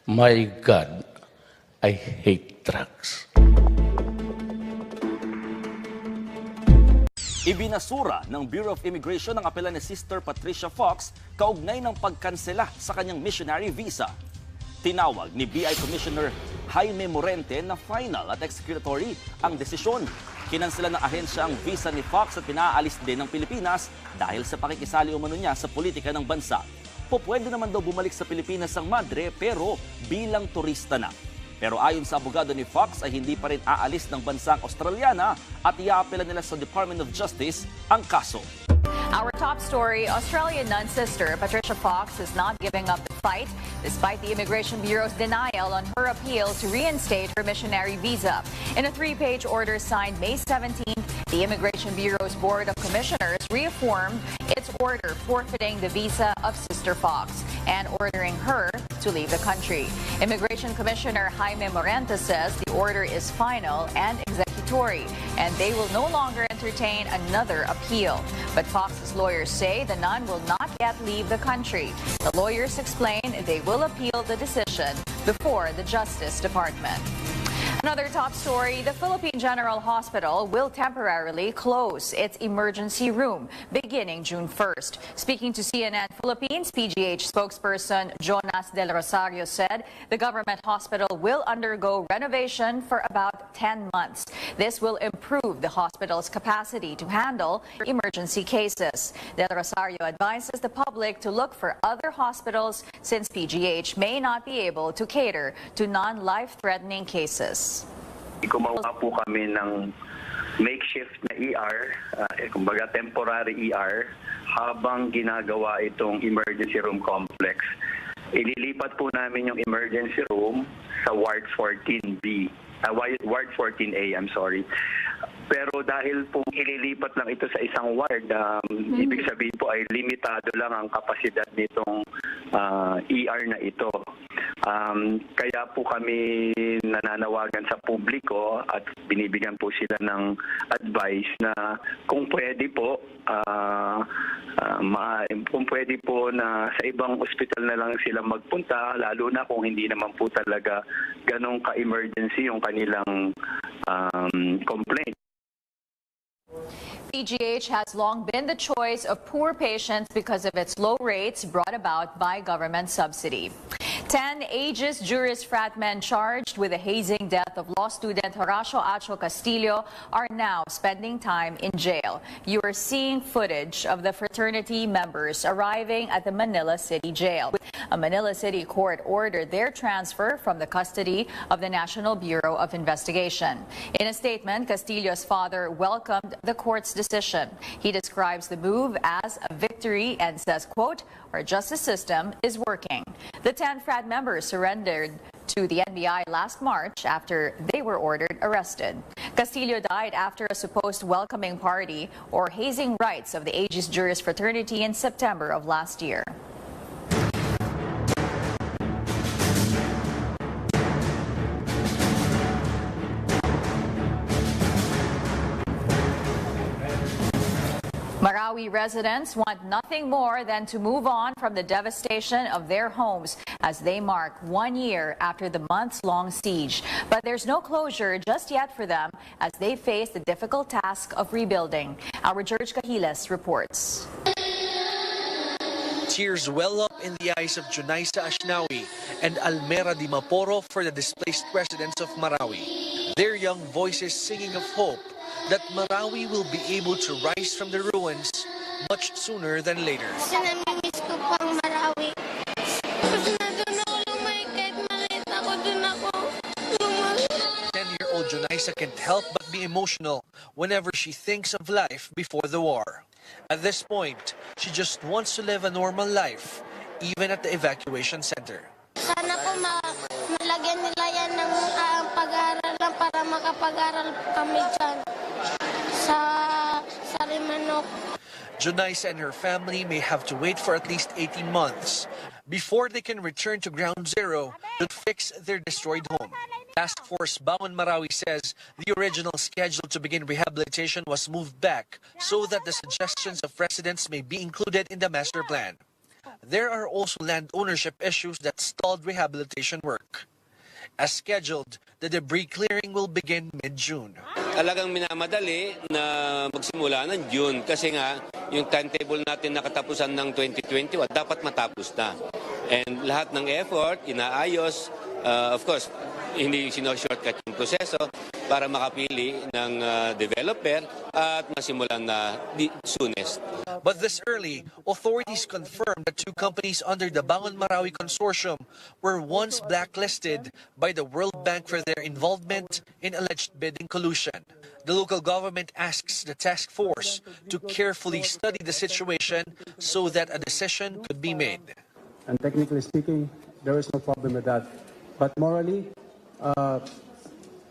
My God, I hate drugs. Ibinasura ng Bureau of Immigration ang apela ni Sister Patricia Fox kaugnay ng pagkansela sa kanyang missionary visa. Tinawag ni BI Commissioner Jaime Morente na final at executory ang desisyon. Kinansela ng ahensya ang visa ni Fox at pinaalis din ng Pilipinas dahil sa pakikisali umano niya sa politika ng bansa. Pwede naman daw bumalik sa Pilipinas ang madre pero bilang turista na. Pero ayon sa abogado ni Fox ay hindi pa rin aalis ng bansang Australiana at iaapela nila sa Department of Justice ang kaso. Our top story, Australian nun sister Patricia Fox is not giving up the fight despite the Immigration Bureau's denial on her appeal to reinstate her missionary visa. In a 3-page order signed May 17th, the Immigration Bureau's Board of Commissioners reaffirmed its order forfeiting the visa of Sister Fox and ordering her to leave the country. Immigration Commissioner Jaime Morente says the order is final and executory, and they will no longer entertain another appeal. But Fox's lawyers say the nun will not yet leave the country. The lawyers explain they will appeal the decision before the Justice Department. Another top story, the Philippine General Hospital will temporarily close its emergency room beginning June 1st. Speaking to CNN Philippines, PGH spokesperson Jonas Del Rosario said the government hospital will undergo renovation for about 10 months. This will improve the hospital's capacity to handle emergency cases. Del Rosario advises the public to look for other hospitals since PGH may not be able to cater to non-life-threatening cases. Gumawa po kami ng makeshift na ER, kumbaga temporary ER, habang ginagawa itong emergency room complex. Ililipat po namin yung emergency room sa Ward 14B, Ward 14A, I'm sorry. Pero dahil po ililipat lang ito sa isang ward, ibig sabihin po ay limitado lang ang kapasidad nitong ER na ito. Kaya po kami nananawagan sa publiko at binibigyan po sila ng advice na kung pwede po, na sa ibang ospital na lang sila magpunta, lalo na kung hindi naman po talaga ganong ka-emergency yung kanilang complaint. PGH has long been the choice of poor patients because of its low rates brought about by government subsidy. 10 ageist jurist frat men charged with the hazing death of law student Horacio Acho Castillo are now spending time in jail. You are seeing footage of the fraternity members arriving at the Manila City Jail. A Manila City court ordered their transfer from the custody of the National Bureau of Investigation. In a statement, Castillo's father welcomed the court's decision. He describes the move as a victory and says, quote, "Our justice system is working." The 10 frat members surrendered to the NBI last March after they were ordered arrested. Castillo died after a supposed welcoming party or hazing rights of the ageist jurist fraternity in September of last year. Marawi residents want nothing more than to move on from the devastation of their homes as they mark 1 year after the months-long siege. But there's no closure just yet for them as they face the difficult task of rebuilding. Our George Cahiles reports. Tears well up in the eyes of Junaisa Ashnawi and Almera Di Maporo for the displaced residents of Marawi. Their young voices singing of hope that Marawi will be able to rise from the ruins much sooner than later. Kasi namimiss ko po ang Marawi. Kasi na doon ako lumay, kahit maliit ako, doon ako lumay. 10-year-old Junaisa can't help but be emotional whenever she thinks of life before the war. At this point, she just wants to live a normal life, even at the evacuation center. Sana po malagyan nila yan ng pag-aaral lang para makapag-aaral kami dyan sa Limanok. Junaisa and her family may have to wait for at least 18 months before they can return to ground zero to fix their destroyed home. Task Force Bangon Marawi says the original schedule to begin rehabilitation was moved back so that the suggestions of residents may be included in the master plan. There are also land ownership issues that stalled rehabilitation work. As scheduled, the debris clearing will begin mid-June. Talagang minamadali na magsimula ng June kasi nga yung timetable natin na katapusan ng 2021 dapat matapos na. And lahat ng effort, inaayos, of course, hindi sino-shortcut yung proseso para makapili ng developer at masimulan na soonest. But this early, authorities confirmed that two companies under the Bangon Marawi Consortium were once blacklisted by the World Bank for their involvement in alleged bidding collusion. The local government asks the task force to carefully study the situation so that a decision could be made. And technically speaking, there is no problem with that. But morally,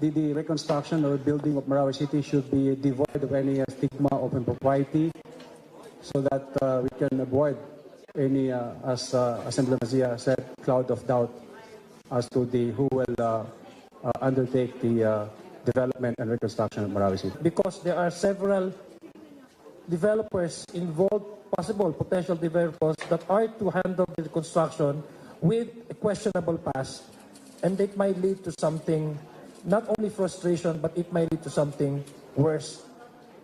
the reconstruction or building of Marawi City should be devoid of any stigma of impropriety so that we can avoid any, as Assemblyman Zia said, cloud of doubt as to who will undertake the development and reconstruction of Marawi City. Because there are several developers involved, possible potential developers that are to handle the construction with a questionable past, and it might lead to something, not only frustration, but it might lead to something worse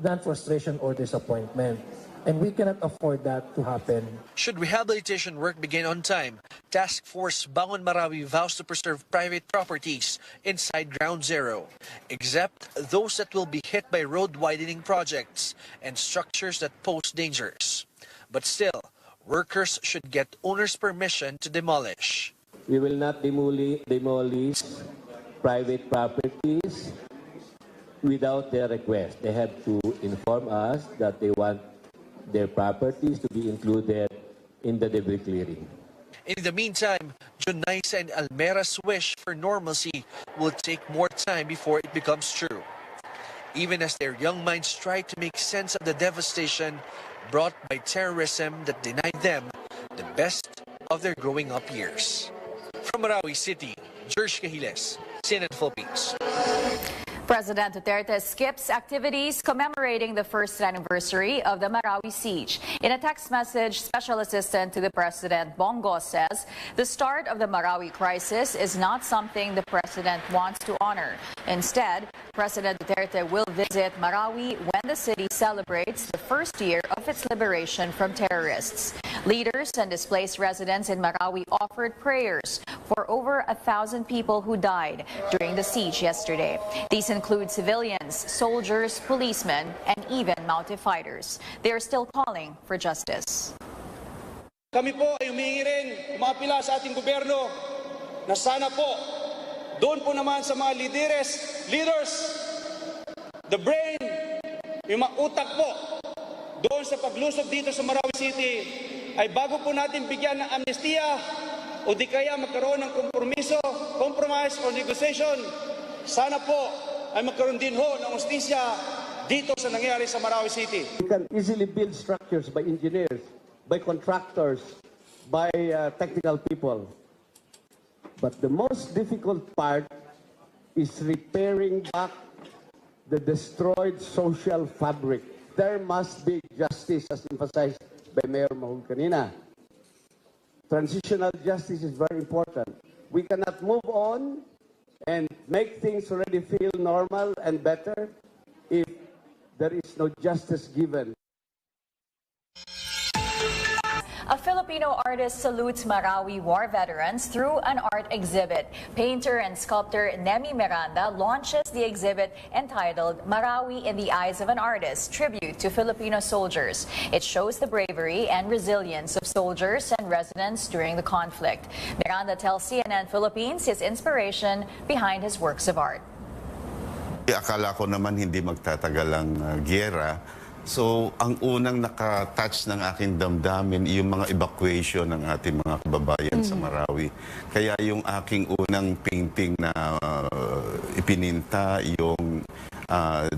than frustration or disappointment. And we cannot afford that to happen. Should rehabilitation work begin on time, Task Force Bangon Marawi vows to preserve private properties inside Ground Zero, except those that will be hit by road widening projects and structures that pose dangers. But still, workers should get owners' permission to demolish. We will not demolish private properties without their request. They have to inform us that they want their properties to be included in the debris clearing. In the meantime, Junaisa and Almera's wish for normalcy will take more time before it becomes true. Even as their young minds try to make sense of the devastation brought by terrorism that denied them the best of their growing up years. From Marawi City, George Cahiles, CNN Philippines. President Duterte skips activities commemorating the first anniversary of the Marawi siege. In a text message, Special Assistant to the President Bongo says the start of the Marawi crisis is not something the President wants to honor. Instead, President Duterte will visit Marawi when the city celebrates the first year of its liberation from terrorists. Leaders and displaced residents in Marawi offered prayers for over 1,000 people who died during the siege yesterday. These include civilians, soldiers, policemen, and even mounted fighters. They are still calling for justice. Kami po ay humingi rin, umapila sa ating gobyerno na sana po doon po naman sa mga leaders, the brain, yung mga utak po doon sa paglusob dito sa Marawi City ay bago po natin bigyan ng amnestiya o di kaya magkaroon ng compromise or negotiation, sana po ay magkaroon din ho ng justisya dito sa nangyari sa Marawi City. We can easily build structures by engineers, by contractors, by technical people. But the most difficult part is repairing back the destroyed social fabric. There must be justice, as emphasized by Mayor Mahul kanina. Transitional justice is very important. We cannot move on and make things already feel normal and better if there is no justice given. A Filipino artist salutes Marawi war veterans through an art exhibit. Painter and sculptor Nemi Miranda launches the exhibit entitled Marawi in the Eyes of an Artist, Tribute to Filipino Soldiers. It shows the bravery and resilience of soldiers and residents during the conflict. Miranda tells CNN Philippines his inspiration behind his works of art. Akala ko naman hindi magtatagal ang giyera. So, ang unang nakatouch ng aking damdamin, yung mga evacuation ng ating mga kababayan sa Marawi. Kaya yung aking unang painting na ipininta, yung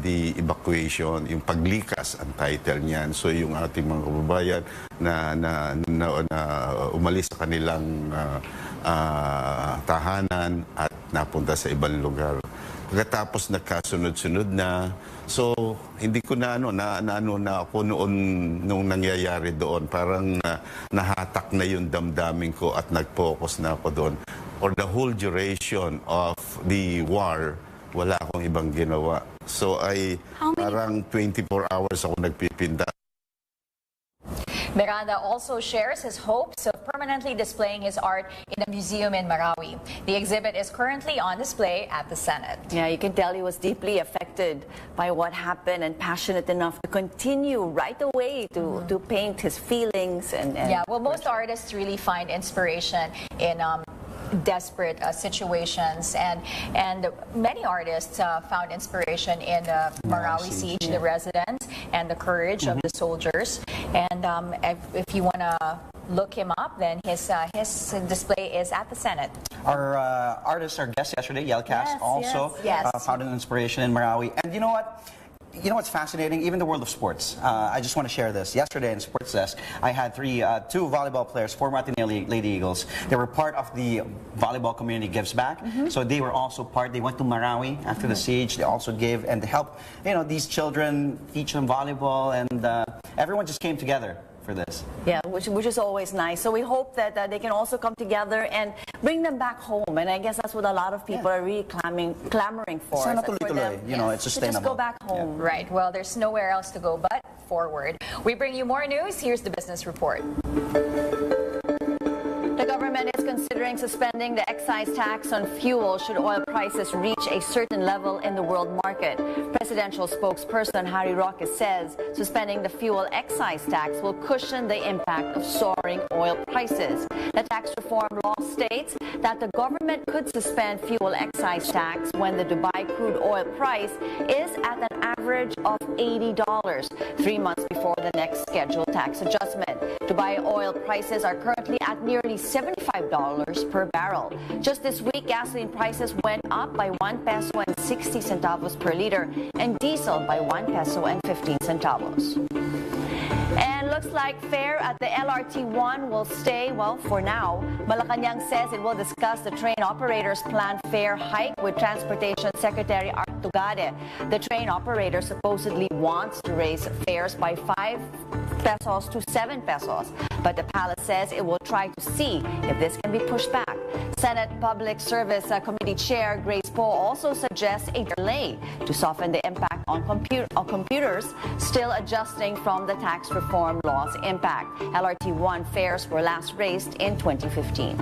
the evacuation, yung paglikas ang title niyan. So, yung ating mga kababayan na umalis sa kanilang tahanan at napunta sa ibang lugar. Pagkatapos nagkasunod-sunod na. So, hindi ko na ako noon nung nangyayari doon. Parang nahatak na yung damdamin ko at nag-focus na ako doon. For the whole duration of the war, wala akong ibang ginawa. So, parang 24 hours ako nagpipinda. Miranda also shares his hopes of permanently displaying his art in a museum in Marawi. The exhibit is currently on display at the Senate. Yeah, you can tell he was deeply affected by what happened and passionate enough to continue right away to paint his feelings. Yeah, well, most artists really find inspiration in desperate situations, and many artists found inspiration in the Marawi siege, the residents, and the courage of the soldiers. And if you want to look him up, then his display is at the Senate. Our artist, our guest yesterday, Yelcast, also found an inspiration in Marawi. And you know what? You know what's fascinating? Even the world of sports. I just want to share this. Yesterday in Sports Desk, I had two volleyball players, former Ateneo Lady Eagles. They were part of the volleyball community Gives Back. So they were also part. They went to Marawi after the siege. They also gave and helped, these children, teach them volleyball, and everyone just came together for this. Yeah, which is always nice. So we hope that they can also come together and bring them back home. And I guess that's what a lot of people are really clamoring for. Sana tuloy-tuloy. It's sustainable. Just go back home. Yeah. Right. Well, there's nowhere else to go but forward. We bring you more news. Here's the business report. The government is considering suspending the excise tax on fuel should oil prices reach a certain level in the world market. Presidential spokesperson Harry Roque says suspending the fuel excise tax will cushion the impact of soaring oil prices. The tax reform law states that the government could suspend fuel excise tax when the Dubai crude oil price is at an average of $80, 3 months before the next scheduled tax adjustment. Dubai oil prices are currently at nearly $75 per barrel. Just this week, gasoline prices went up by 1 peso and 60 centavos per liter, and diesel by 1 peso and 15 centavos. And looks like fare at the LRT1 will stay, well, for now. Malacanang says it will discuss the train operators' planned fare hike with Transportation Secretary Art Tugade. The train operator supposedly wants to raise fares by 5 pesos to 7 pesos. But the palace says it will try to see if this can be pushed back. Senate Public Service Committee Chair Grace Poe also suggests a delay to soften the impact on computers still adjusting from the tax reform law's impact. LRT1 fares were last raised in 2015.